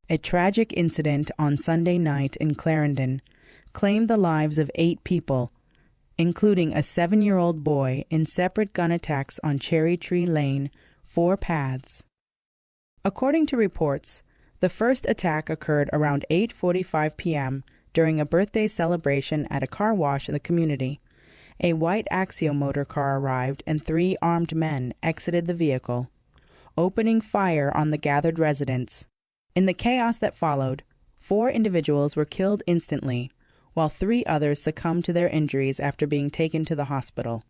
A tragic incident on Sunday night in Clarendon claimed the lives of 8 people, including a 7-year-old boy, in separate gun attacks on Cherry Tree Lane, 4 Paths. According to reports, the first attack occurred around 8:45 p.m. during a birthday celebration at a car wash in the community. A white axiomotor car arrived and 3 armed men exited the vehicle, opening fire on the gathered residents. In the chaos that followed, 4 individuals were killed instantly, while 3 others succumbed to their injuries after being taken to the hospital.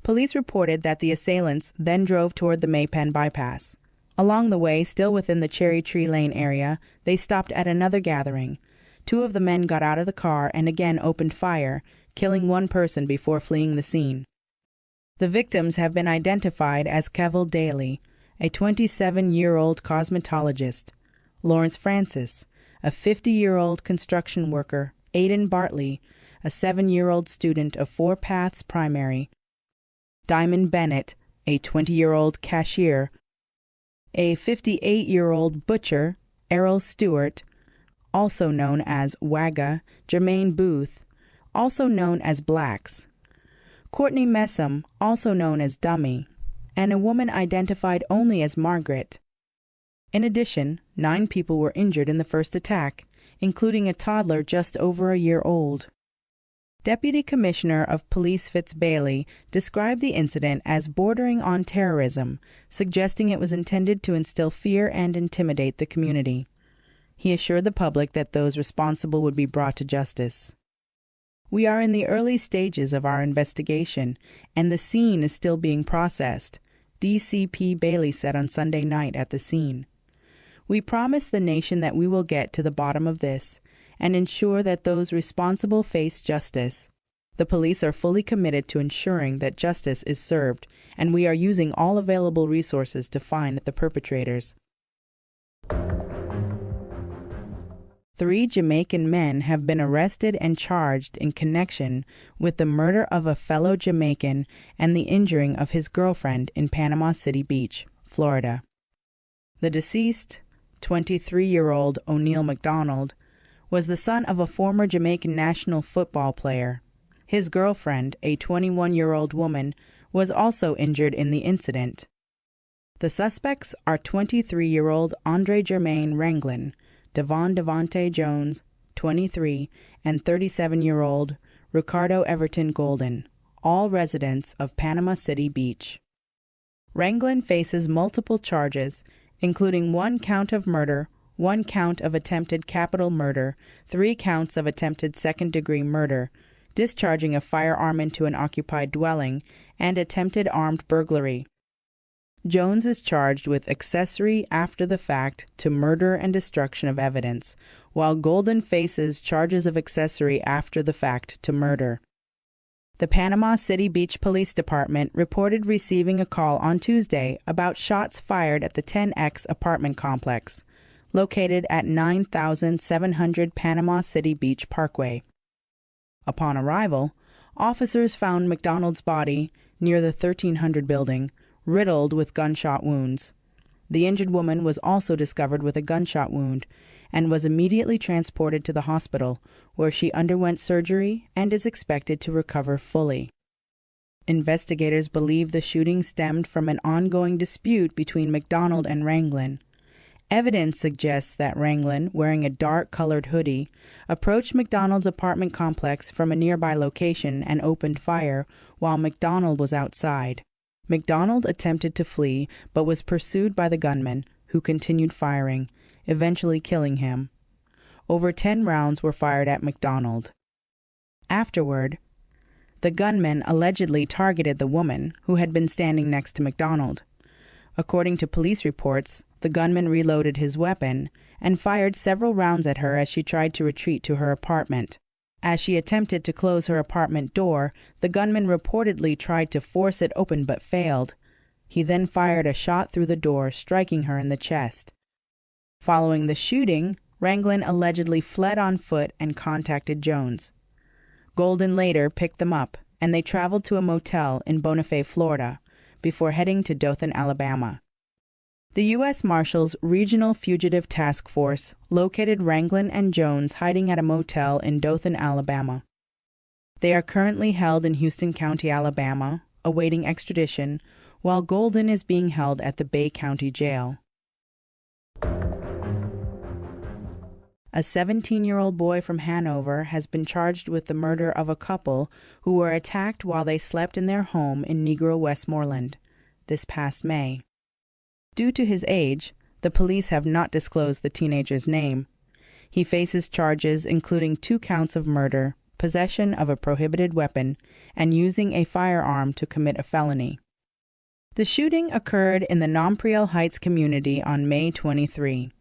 Police reported that the assailants then drove toward the Maypen bypass. Along the way, still within the Cherry Tree Lane area, they stopped at another gathering. 2 of the men got out of the car and again opened fire, killing 1 person before fleeing the scene. The victims have been identified as Kevil Daly, a 27-year-old cosmetologist, Lawrence Francis, a 50-year-old construction worker, Aidan Bartley, a 7-year-old student of 4 Paths Primary, Diamond Bennett, a 20-year-old cashier, a 58-year-old butcher, Errol Stewart, also known as Wagga, Jermaine Booth, also known as Blacks, Courtney Messam, also known as Dummy, and a woman identified only as Margaret. In addition, 9 people were injured in the first attack, including a toddler just over a year old. Deputy Commissioner of Police Fitz Bailey described the incident as bordering on terrorism, suggesting it was intended to instill fear and intimidate the community. He assured the public that those responsible would be brought to justice. "We are in the early stages of our investigation, and the scene is still being processed," DCP Bailey said on Sunday night at the scene. "We promise the nation that we will get to the bottom of this and ensure that those responsible face justice. The police are fully committed to ensuring that justice is served, and we are using all available resources to find the perpetrators." 3 Jamaican men have been arrested and charged in connection with the murder of a fellow Jamaican and the injuring of his girlfriend in Panama City Beach, Florida. The deceased, 23-year-old O'Neal McDonald, was the son of a former Jamaican national football player. His girlfriend, a 21-year-old woman, was also injured in the incident. The suspects are 23-year-old Andre Germain Ranglin, Devonte Jones, 23, and 37-year-old Ricardo Everton Golden, all residents of Panama City Beach. Ranglin faces multiple charges, including 1 count of murder, 1 count of attempted capital murder, 3 counts of attempted second-degree murder, discharging a firearm into an occupied dwelling, and attempted armed burglary. Jones is charged with accessory after the fact to murder and destruction of evidence, while Golden faces charges of accessory after the fact to murder. The Panama City Beach Police Department reported receiving a call on Tuesday about shots fired at the 10X apartment complex, located at 9700 Panama City Beach Parkway. Upon arrival, officers found McDonald's body near the 1300 building, riddled with gunshot wounds. The injured woman was also discovered with a gunshot wound and was immediately transported to the hospital, where she underwent surgery and is expected to recover fully. Investigators believe the shooting stemmed from an ongoing dispute between McDonald and Ranglin. Evidence suggests that Ranglin, wearing a dark-colored hoodie, approached McDonald's apartment complex from a nearby location and opened fire while McDonald was outside. McDonald attempted to flee but was pursued by the gunman, who continued firing, eventually killing him. Over 10 rounds were fired at McDonald. Afterward, the gunman allegedly targeted the woman, who had been standing next to McDonald. According to police reports, the gunman reloaded his weapon and fired several rounds at her as she tried to retreat to her apartment. As she attempted to close her apartment door, the gunman reportedly tried to force it open but failed. He then fired a shot through the door, striking her in the chest. Following the shooting, Ranglin allegedly fled on foot and contacted Jones. Golden later picked them up, and they traveled to a motel in Bonifay, Florida, before heading to Dothan, Alabama. The U.S. Marshals Regional Fugitive Task Force located Ranglin and Jones hiding at a motel in Dothan, Alabama. They are currently held in Houston County, Alabama, awaiting extradition, while Golden is being held at the Bay County Jail. A 17-year-old boy from Hanover has been charged with the murder of a couple who were attacked while they slept in their home in Negro, Westmoreland, this past May. Due to his age, the police have not disclosed the teenager's name. He faces charges including 2 counts of murder, possession of a prohibited weapon, and using a firearm to commit a felony. The shooting occurred in the Nompriel Heights community on May 23.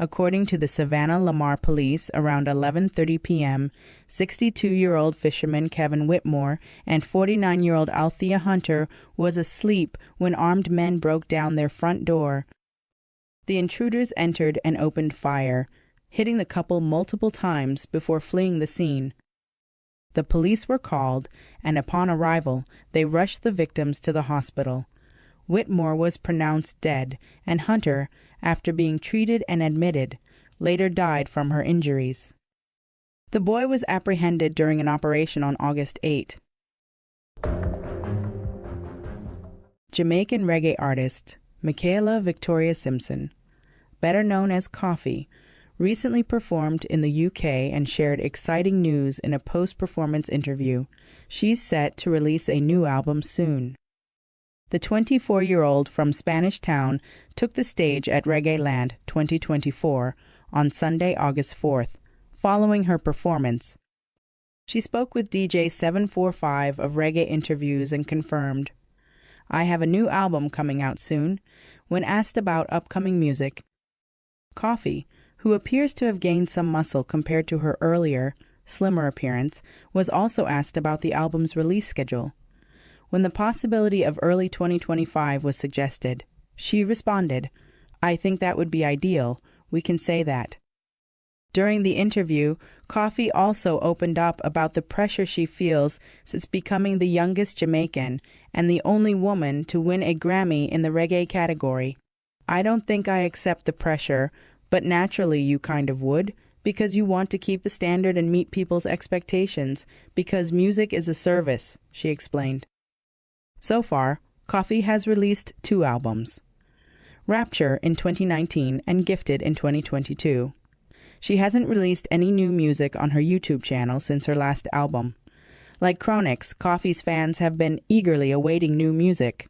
According to the Savannah Lamar Police, around 11:30 p.m., 62-year-old fisherman Kevin Whitmore and 49-year-old Althea Hunter was asleep when armed men broke down their front door. The intruders entered and opened fire, hitting the couple multiple times before fleeing the scene. The police were called, and upon arrival, they rushed the victims to the hospital. Whitmore was pronounced dead, and Hunter, after being treated and admitted, later died from her injuries. The boy was apprehended during an operation on August 8. Jamaican reggae artist Michaela Victoria Simpson, better known as Koffee, recently performed in the UK and shared exciting news in a post-performance interview. She's set to release a new album soon. The 24-year-old from Spanish Town took the stage at Reggae Land 2024 on Sunday, August 4th, following her performance. She spoke with DJ 745 of Reggae Interviews and confirmed, "I have a new album coming out soon." When asked about upcoming music, Koffee, who appears to have gained some muscle compared to her earlier, slimmer appearance, was also asked about the album's release schedule. When the possibility of early 2025 was suggested, she responded, "I think that would be ideal. We can say that." During the interview, Koffee also opened up about the pressure she feels since becoming the youngest Jamaican and the only woman to win a Grammy in the reggae category. "I don't think I accept the pressure, but naturally you kind of would, because you want to keep the standard and meet people's expectations, because music is a service," she explained. So far, Koffee has released 2 albums, Rapture in 2019 and Gifted in 2022. She hasn't released any new music on her YouTube channel since her last album. Like Chronix, Koffee's fans have been eagerly awaiting new music.